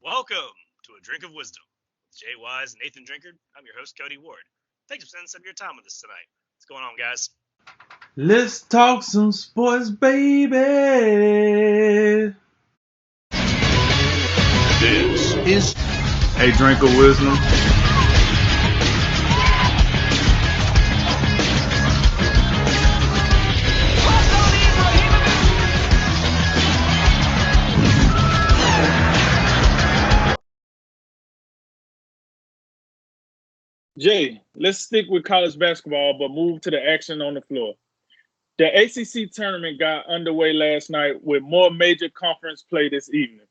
Welcome to A Drink of Wisdom with Jay Wise and Nathan Drinkard. I'm your host, Cody Ward. Thanks for spending some of your time with us tonight. What's going on, guys? Let's talk some sports, baby. This is A Drink of Wisdom. Jay, let's stick with college basketball, but move to the action on the floor. The ACC tournament got underway last night with more major conference play this evening.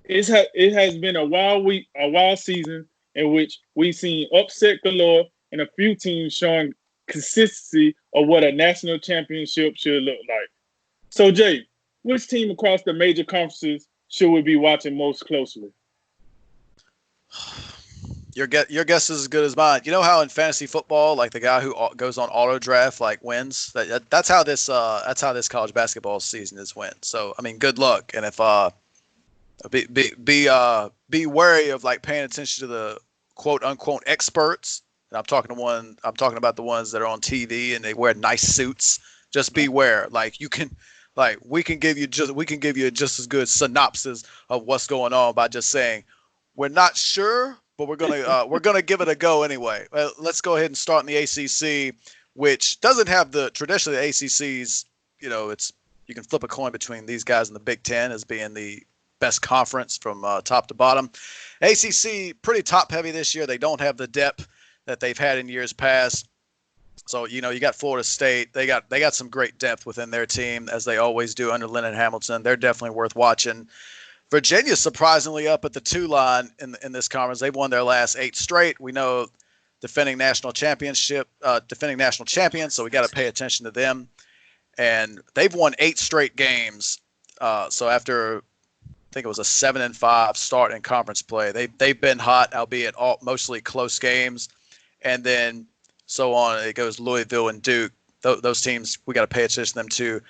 It has been a wild season in which we've seen upset galore and a few teams showing consistency of what a national championship should look like. So, Jay, which team across the major conferences should we be watching most closely? Your guess is as good as mine. You know how in fantasy football, like the guy who goes on auto draft like wins. That's how this college basketball season is win. So I mean, good luck. And if be wary of like paying attention to the quote unquote experts. And I'm talking about the ones that are on TV and they wear nice suits. Just beware. Like we can give you just as good synopsis of what's going on by just saying we're not sure. But we're gonna give it a go anyway. Let's go ahead and start in the ACC, which doesn't have traditionally the ACC's. You know, you can flip a coin between these guys and the Big Ten as being the best conference from top to bottom. ACC pretty top heavy this year. They don't have the depth that they've had in years past. So you got Florida State. They got some great depth within their team as they always do under Leonard Hamilton. They're definitely worth watching. Virginia's surprisingly up at the 2 line in this conference. They've won their last 8 straight. We know defending national champions, so we got to pay attention to them. And they've won 8 straight games. So after, I think it was a 7-5 start in conference play, they've been hot, albeit mostly close games. And then so on, it goes Louisville and Duke. Those teams, we got to pay attention to them too.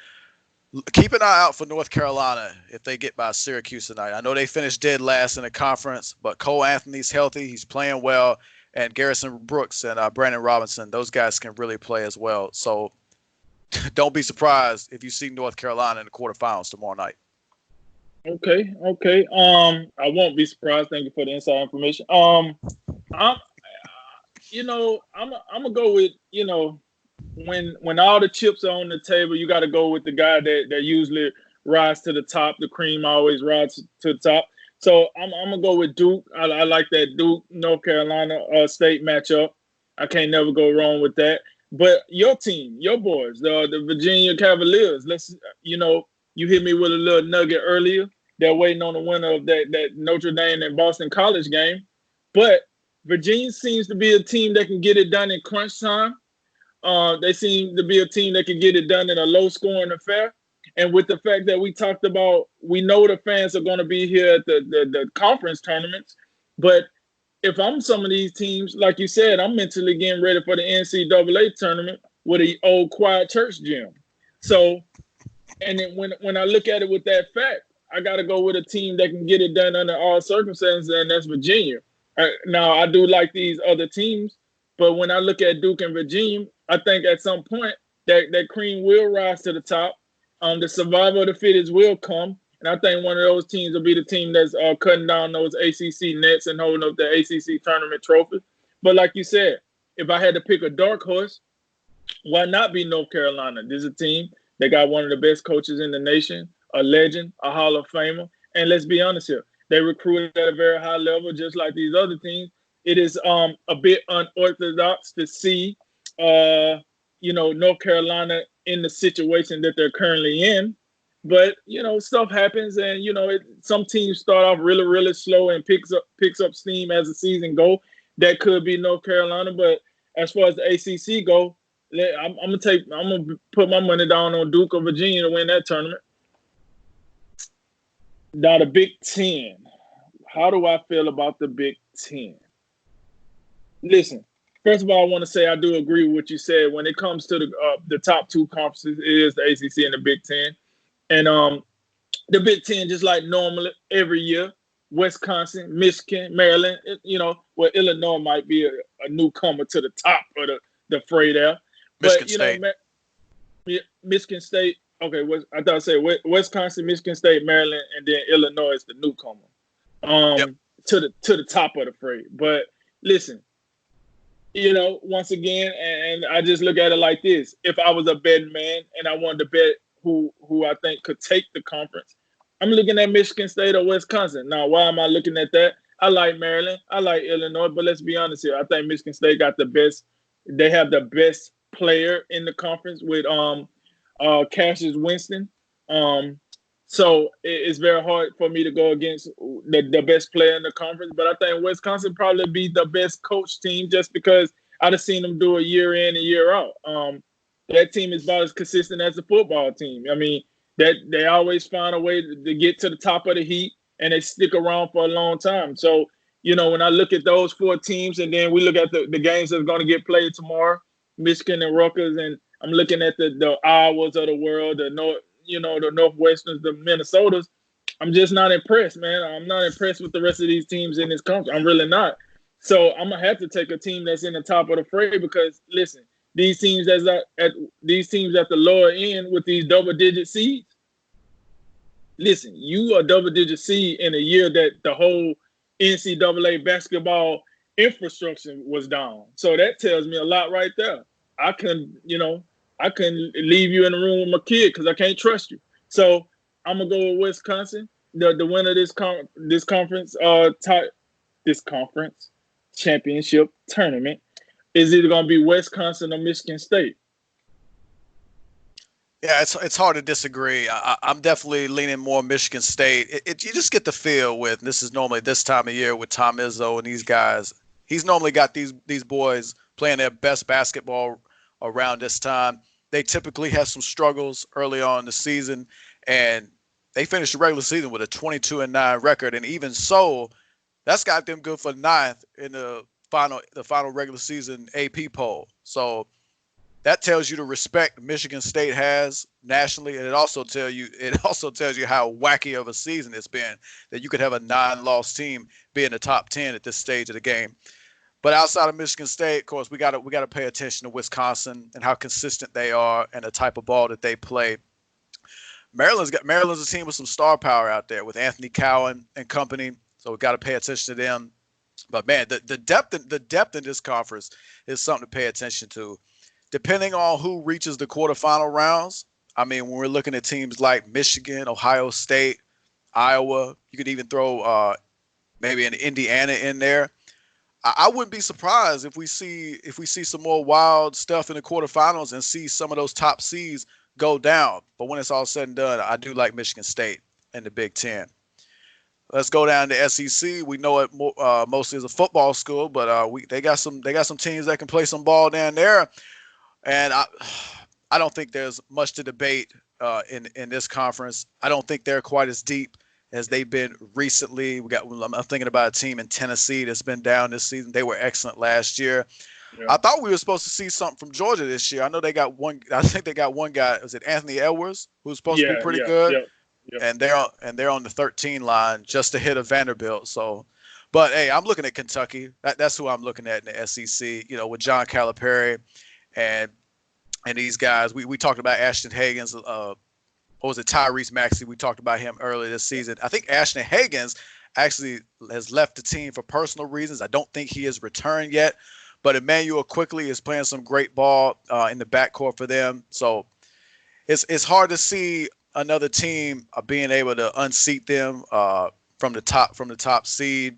Keep an eye out for North Carolina if they get by Syracuse tonight. I know they finished dead last in the conference, but Cole Anthony's healthy. He's playing well. And Garrison Brooks and Brandon Robinson, those guys can really play as well. So don't be surprised if you see North Carolina in the quarterfinals tomorrow night. Okay. I won't be surprised. Thank you for the inside information. I'm gonna go with, when all the chips are on the table, you got to go with the guy that usually rides to the top. The cream always rides to the top. So I'm gonna go with Duke. I like that Duke North Carolina State matchup. I can't never go wrong with that. But your team, your boys, the Virginia Cavaliers. You hit me with a little nugget earlier. They're waiting on the winner of that Notre Dame and Boston College game. But Virginia seems to be a team that can get it done in crunch time. They seem to be a team that can get it done in a low-scoring affair. And with the fact that we talked about, we know the fans are going to be here at the conference tournaments. But if I'm some of these teams, like you said, I'm mentally getting ready for the NCAA tournament with an old quiet church gym. So, and then when I look at it with that fact, I got to go with a team that can get it done under all circumstances, and that's Virginia. Now, I do like these other teams, but when I look at Duke and Virginia, I think at some point that cream will rise to the top. The survival of the fittest will come. And I think one of those teams will be the team that's cutting down those ACC nets and holding up the ACC tournament trophy. But like you said, if I had to pick a dark horse, why not be North Carolina? This is a team that got one of the best coaches in the nation, a legend, a Hall of Famer. And let's be honest here, they recruited at a very high level, just like these other teams. It is a bit unorthodox to see North Carolina in the situation that they're currently in. But, stuff happens and, some teams start off really, really slow and picks up steam as the season goes. That could be North Carolina. But as far as the ACC go, I'm gonna put my money down on Duke or Virginia to win that tournament. Now the Big Ten. How do I feel about the Big Ten? Listen, first of all, I want to say I do agree with what you said. When it comes to the top 2 conferences, it is the ACC and the Big Ten. And the Big Ten, just like normal every year, Wisconsin, Michigan, Maryland. Where Illinois might be a newcomer to the top of the fray there. Michigan But State. Michigan State. Okay, I thought I said Wisconsin, Michigan State, Maryland, and then Illinois is the newcomer. Yep. To the top of the fray. But listen, once again, and I just look at it like this: if I was a betting man and I wanted to bet who I think could take the conference, I'm looking at Michigan State or Wisconsin. Now, why am I looking at that? I like Maryland, I like Illinois, but let's be honest here. I think Michigan State got the best. They have the best player in the conference with Cassius Winston. So it's very hard for me to go against the best player in the conference. But I think Wisconsin probably be the best coach team just because I've seen them do it year in and year out. That team is about as consistent as a football team. I mean, that they always find a way to get to the top of the heat, and they stick around for a long time. So, when I look at those 4 teams, and then we look at the games that are going to get played tomorrow, Michigan and Rutgers, and I'm looking at the Iowas of the world, the Northwesterns, the Minnesotas. I'm just not impressed, man. I'm not impressed with the rest of these teams in this country. I'm really not. So I'm gonna have to take a team that's in the top of the fray because listen, these teams at the lower end with these double-digit seeds. Listen, you are double-digit seed in a year that the whole NCAA basketball infrastructure was down. So that tells me a lot right there. I couldn't leave you in the room with my kid because I can't trust you. So I'm gonna go with Wisconsin. The winner of this conference championship tournament is either gonna be Wisconsin or Michigan State. Yeah, it's hard to disagree. I'm definitely leaning more Michigan State. You just get the feel with, and this is normally this time of year with Tom Izzo and these guys. He's normally got these boys playing their best basketball around this time. They typically have some struggles early on in the season, and they finished the regular season with a 22-9 record. And even so, that's got them good for 9th in the final regular season AP poll. So that tells you the respect Michigan State has nationally, and it also tells you how wacky of a season it's been that you could have a 9-loss team be in the top 10 at this stage of the game. But outside of Michigan State, of course, we got to pay attention to Wisconsin and how consistent they are and the type of ball that they play. Maryland's a team with some star power out there with Anthony Cowan and company, so we got to pay attention to them. But man, the depth in this conference is something to pay attention to. Depending on who reaches the quarterfinal rounds, I mean, when we're looking at teams like Michigan, Ohio State, Iowa, you could even throw maybe an Indiana in there. I wouldn't be surprised if we see some more wild stuff in the quarterfinals and see some of those top seeds go down. But when it's all said and done, I do like Michigan State and the Big Ten. Let's go down to SEC. We know it mostly as a football school, but they got some teams that can play some ball down there. And I don't think there's much to debate in this conference. I don't think they're quite as deep as they've been recently. I'm thinking about a team in Tennessee that's been down this season. They were excellent last year. Yeah. I thought we were supposed to see something from Georgia this year. I know they got one. I think they got one guy. Was it Anthony Edwards, who's supposed to be pretty good? Yeah. And they're on the 13 line just ahead of Vanderbilt. So, but hey, I'm looking at Kentucky. That's who I'm looking at in the SEC. With John Calipari and these guys. We talked about Ashton Hagans. Or was it Tyrese Maxey? We talked about him earlier this season. I think Ashton Hagans actually has left the team for personal reasons. I don't think he has returned yet. But Emmanuel Quickly is playing some great ball in the backcourt for them. So it's hard to see another team being able to unseat them from the top seed.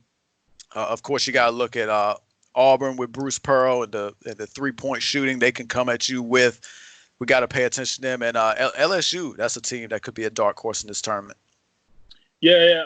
Of course, you got to look at Auburn with Bruce Pearl and the 3-point shooting they can come at you with. We got to pay attention to them. And LSU, that's a team that could be a dark horse in this tournament. Yeah.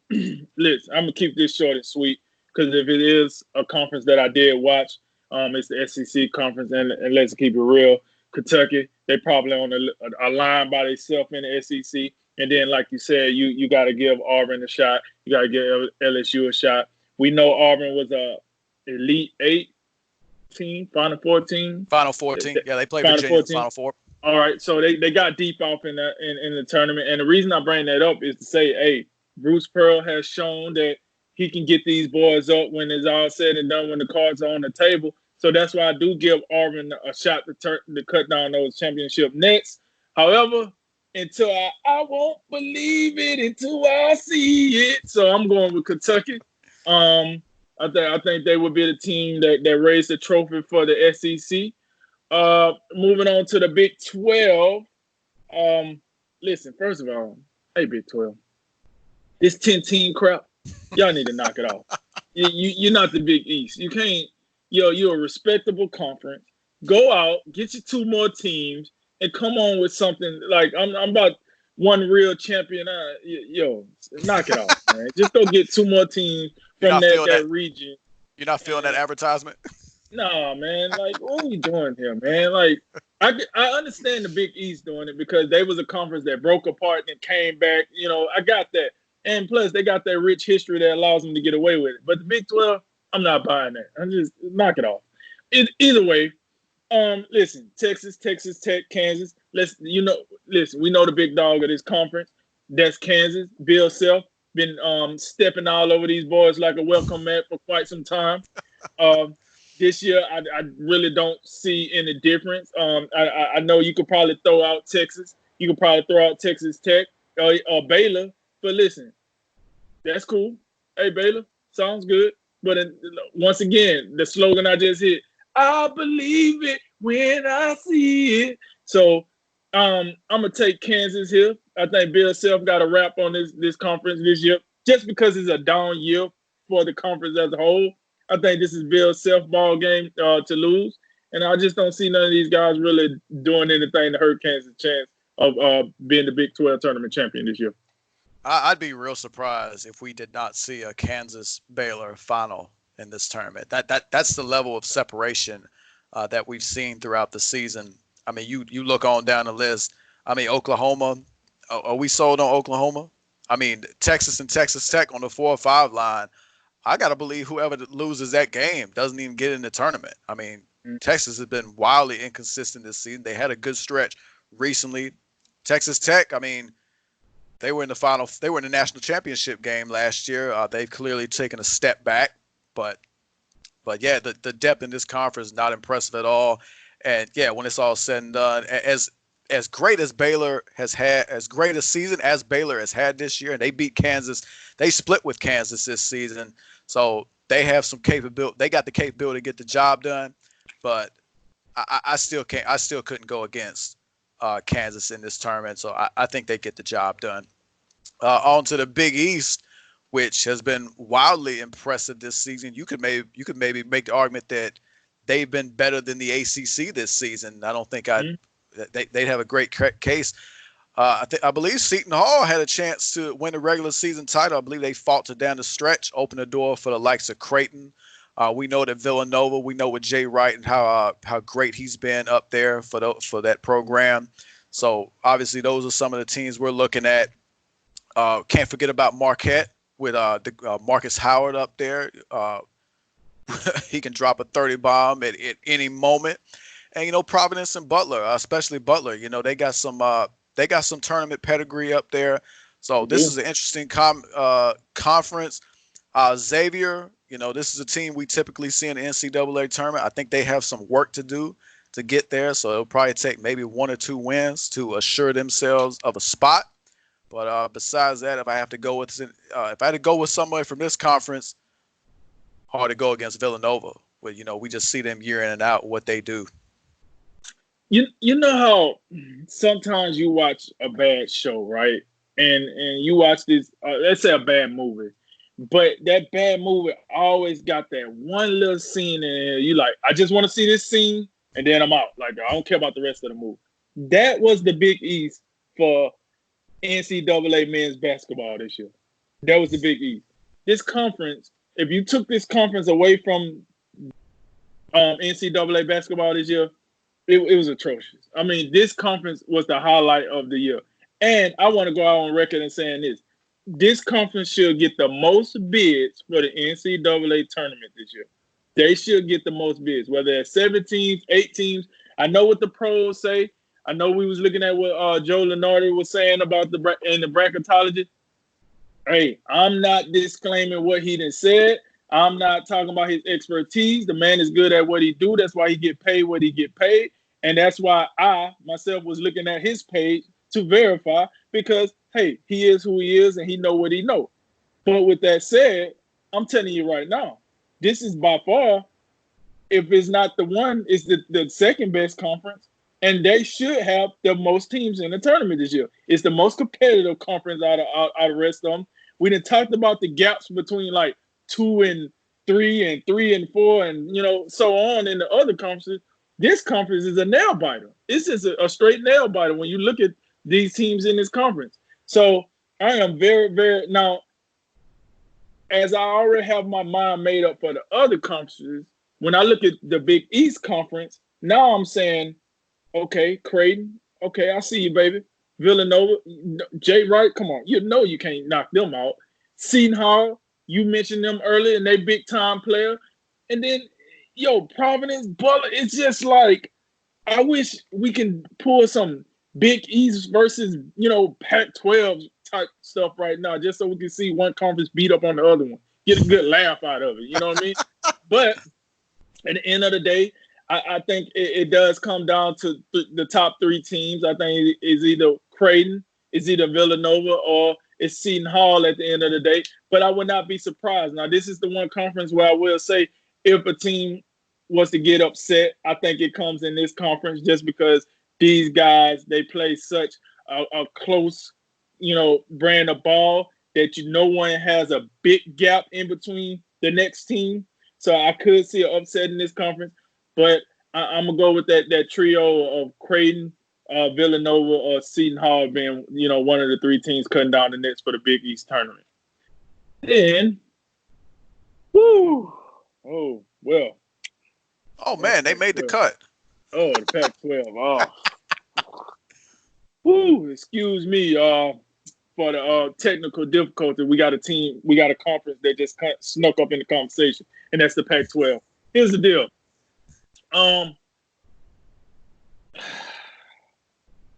Listen, I'm going to keep this short and sweet because if it is a conference that I did watch, it's the SEC conference. And let's keep it real. Kentucky, they probably on a line by themselves in the SEC. And then, like you said, you got to give Auburn a shot. You got to give LSU a shot. We know Auburn was a Elite 8 team, Final 14. Final 14. Yeah, they played Virginia in the Final Four. All right, so they got deep off in the tournament. And the reason I bring that up is to say, hey, Bruce Pearl has shown that he can get these boys up when it's all said and done, when the cards are on the table. So that's why I do give Auburn a shot to cut down those championship nets. However, until I won't believe it until I see it. So I'm going with Kentucky. I think they would be the team that raised the trophy for the SEC. Moving on to the Big 12. Listen, first of all, hey, Big 12. This 10-team crap, y'all need to knock it off. You're not the Big East. You can't. You're a respectable conference. Go out, get you 2 more teams, and come on with something like I'm about one real champion. Knock it off, man. Just go get 2 more teams from that region. You're not feeling that advertisement? No, man. Like, what are we doing here, man? Like, I understand the Big East doing it because they was a conference that broke apart and came back. I got that. And plus, they got that rich history that allows them to get away with it. But the Big 12, I'm not buying that. I'm just knock it off. Either way, listen, Texas Tech, Kansas. Listen, we know the big dog of this conference. That's Kansas. Bill Self been stepping all over these boys like a welcome mat for quite some time. This year, I really don't see any difference. I know you could probably throw out Texas. You could probably throw out Texas Tech or Baylor. But listen, that's cool. Hey, Baylor, sounds good. But once again, the slogan I just hit, I believe it when I see it. So I'm going to take Kansas here. I think Bill Self got a wrap on this conference this year just because it's a down year for the conference as a whole. I think this is Bill's self-ball game to lose. And I just don't see none of these guys really doing anything to hurt Kansas' chance of being the Big 12 tournament champion this year. I'd be real surprised if we did not see a Kansas-Baylor final in this tournament. That's the level of separation that we've seen throughout the season. I mean, you look on down the list. I mean, Oklahoma. Are we sold on Oklahoma? I mean, Texas and Texas Tech on the 4 or 5 line. I got to believe whoever loses that game doesn't even get in the tournament. I mean, Texas has been wildly inconsistent this season. They had a good stretch recently. Texas Tech, I mean, they were in the national championship game last year. They've clearly taken a step back, but yeah, the depth in this conference is not impressive at all. And yeah, when it's all said and done, as great as Baylor has had, as great a season as Baylor has had this year, and they beat Kansas, they split with Kansas this season. So they have some capability. They got the capability to get the job done, but I still can't. I still couldn't go against Kansas in this tournament. So I think they get the job done. On to the Big East, which has been wildly impressive this season. You could maybe make the argument that they've been better than the ACC this season. I don't think they'd have a great case. I believe Seton Hall had a chance to win the regular season title. I believe they faltered down the stretch, opened the door for the likes of Creighton. We know that Villanova, we know with Jay Wright and how great he's been up there for that program. So obviously those are some of the teams we're looking at. Can't forget about Marquette with Marcus Howard up there. He can drop a 30 bomb at any moment. And Providence and Butler, especially Butler, they got some tournament pedigree up there. So this is an interesting conference. Xavier, this is a team we typically see in the NCAA tournament. I think they have some work to do to get there. So it'll probably take maybe 1 or 2 wins to assure themselves of a spot. But besides that, if I had to go with somebody from this conference, hard to go against Villanova. Where we just see them year in and out what they do. You know how sometimes you watch a bad show, right? And you watch this, let's say a bad movie, but that bad movie always got that one little scene in there. You like, I just want to see this scene, and then I'm out. Like, I don't care about the rest of the movie. That was the Big East for NCAA men's basketball this year. That was the Big East. This conference, if you took this conference away from NCAA basketball this year, it was atrocious. I mean, this conference was the highlight of the year. And I want to go out on record and saying this. This conference should get the most bids for the NCAA tournament this year. They should get the most bids, whether it's 7 teams, 8 teams. I know what the pros say. I know we was looking at what Joe Lenardi was saying about in the bracketology. Hey, I'm not disclaiming what he done said. I'm not talking about his expertise. The man is good at what he do. That's why he get paid what he get paid. And that's why I myself was looking at his page to verify because hey, he is who he is and he know what he know. But with that said, I'm telling you right now, this is by far, if it's not the one, it's the second best conference. And they should have the most teams in the tournament this year. It's the most competitive conference out of the rest of them. We done talked about the gaps between like 2 and 3 and 3 and 4 and so on in the other conferences. This conference is a nail biter. It's just a straight nail biter when you look at these teams in this conference. So I am very, very now, as I already have my mind made up for the other conferences, when I look at the Big East Conference, now I'm saying, okay, Creighton, okay, I see you, baby. Villanova, Jay Wright, come on, you know you can't knock them out. Seton Hall, you mentioned them earlier, and they big time player. And then, Providence, Butler, it's just like, I wish we can pull some Big East versus, Pac-12 type stuff right now, just so we can see one conference beat up on the other one. Get a good laugh out of it. You know what I mean? But at the end of the day, I think it does come down to the top three teams. I think it's either Creighton, it's either Villanova, or it's Seton Hall at the end of the day. But I would not be surprised. Now, this is the one conference where I will say if a team was to get upset, I think it comes in this conference just because these guys, they play such a close, brand of ball that no one has a big gap in between the next team. So I could see an upset in this conference, but I'm gonna go with that trio of Creighton, Villanova, or Seton Hall being one of the three teams cutting down the nets for the Big East tournament. Then, oh well. Oh man, they made the cut. Oh, the Pac-12. Oh, excuse me. For the technical difficulty, we got a conference that just snuck up in the conversation, and that's the Pac-12. Here's the deal.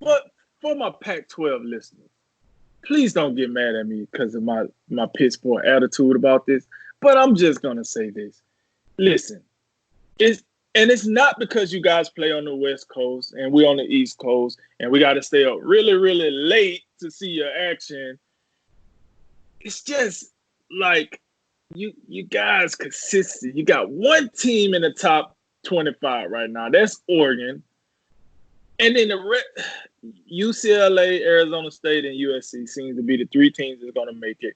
But for my Pac-12 listeners, please don't get mad at me because of my piss poor attitude about this. But I'm just gonna say this. Listen, it's not because you guys play on the West Coast and we on the East Coast and we got to stay up really, really late to see your action. It's just like you guys consistent. You got one team in the top 25 right now. That's Oregon. And then UCLA, Arizona State, and USC seems to be the three teams that's going to make it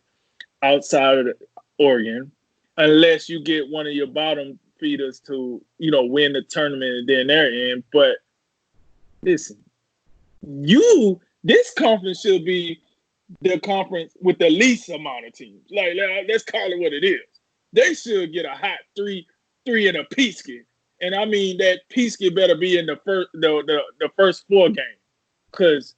outside of Oregon, unless you get one of your bottom feeders to, win the tournament and then they're in. But listen, this conference should be the conference with the least amount of teams. Like, let's call it what it is. They should get a hot three in a Peasky. And I mean that Peasky better be in the first 4 games. Because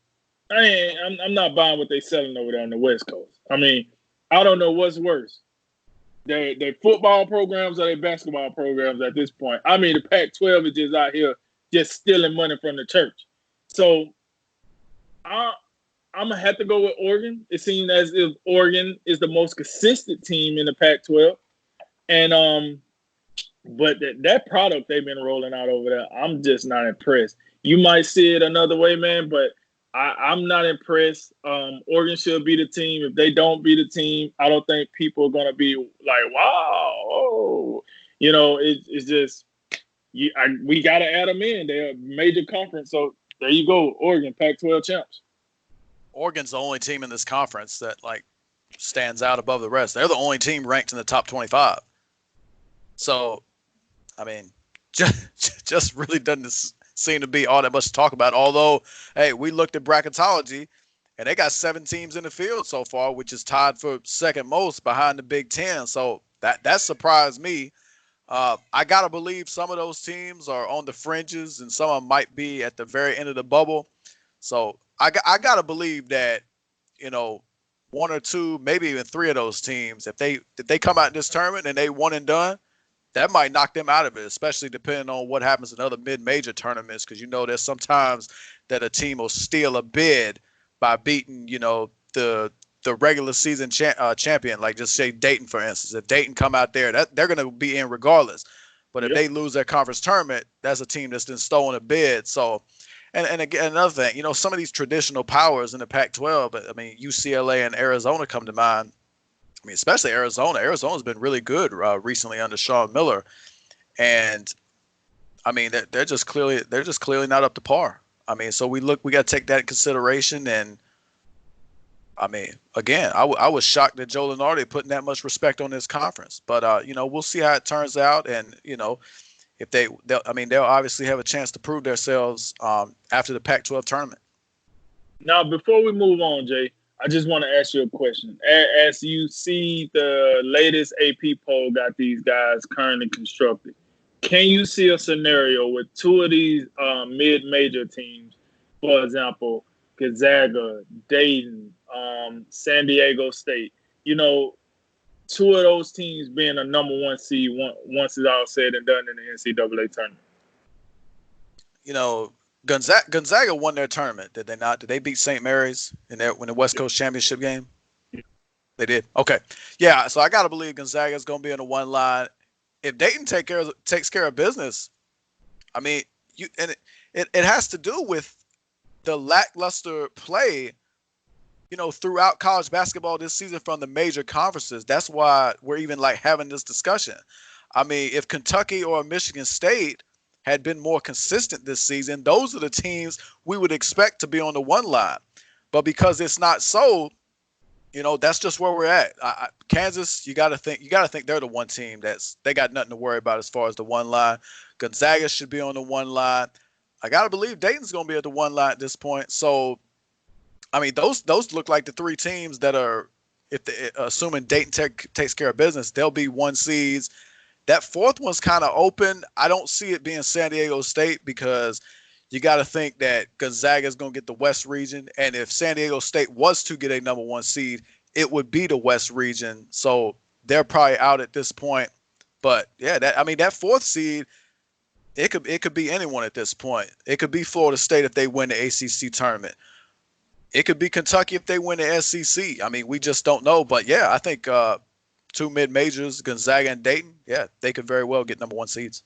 I'm not buying what they're selling over there on the West Coast. I mean, I don't know what's worse. Their football programs or their basketball programs at this point. I mean, the Pac-12 is just out here just stealing money from the church. So I'm going to have to go with Oregon. It seems as if Oregon is the most consistent team in the Pac-12. And but that product they've been rolling out over there, I'm just not impressed. You might see it another way, man, but I'm not impressed. Oregon should be the team. If they don't be the team, I don't think people are going to be like, wow. It's just we got to add them in. They're a major conference. So there you go, Oregon, Pac-12 champs. Oregon's the only team in this conference that, stands out above the rest. They're the only team ranked in the top 25. So, I mean, just really doesn't seem to be all that much to talk about. Although, hey, we looked at bracketology, and they got 7 teams in the field so far, which is tied for second most behind the Big Ten. So that surprised me. I gotta believe some of those teams are on the fringes, and some of them might be at the very end of the bubble. So I gotta believe that, 1 or 2, maybe even 3 of those teams, if they come out in this tournament and they one and done, that might knock them out of it, especially depending on what happens in other mid-major tournaments. Because there's sometimes that a team will steal a bid by beating the the regular season champion, like just say Dayton, for instance. If Dayton come out there, that they're going to be in regardless. But if Yep. they lose their conference tournament, that's a team that's been stolen a bid. So, and again, another thing, you know, some of these traditional powers in the Pac-12, but I mean, UCLA and Arizona come to mind. I mean, especially Arizona. Arizona's been really good recently under Sean Miller, and I mean, they're just clearly not up to par. I mean, so we got to take that in consideration. And I mean, again, I was shocked that Joe Lunardi putting that much respect on this conference. But you know, we'll see how it turns out. And you know, if they'll obviously have a chance to prove themselves after the Pac-12 tournament. Now, before we move on, Jay, I just want to ask you a question. As you see the latest AP poll got these guys currently constructed, can you see a scenario with two of these mid-major teams, for example, Gonzaga, Dayton, San Diego State, you know, two of those teams being a number one seed once it's all said and done in the NCAA tournament? You know, Gonzaga won their tournament, did they not? Did they beat St. Mary's in the West Coast Championship game? They did. Okay, yeah. So I gotta believe Gonzaga is gonna be in the one line. If Dayton takes care of business, I mean, it has to do with the lackluster play, you know, throughout college basketball this season from the major conferences. That's why we're even like having this discussion. I mean, if Kentucky or Michigan State had been more consistent this season, those are the teams we would expect to be on the one line. But because it's not so, you know, that's just where we're at. Kansas, you got to think they're the one team they got nothing to worry about as far as the one line. Gonzaga should be on the one line. I got to believe Dayton's going to be at the one line at this point. So, I mean, those look like the three teams that are, assuming Dayton takes care of business, they'll be one seeds. That fourth one's kind of open. I don't see it being San Diego State because you got to think that Gonzaga is going to get the West region. And if San Diego State was to get a number one seed, it would be the West region. So they're probably out at this point. But yeah, that fourth seed, it could be anyone at this point. It could be Florida State if they win the ACC tournament. It could be Kentucky if they win the SEC. I mean, we just don't know. But yeah, I think two mid-majors, Gonzaga and Dayton, yeah, they could very well get number one seeds.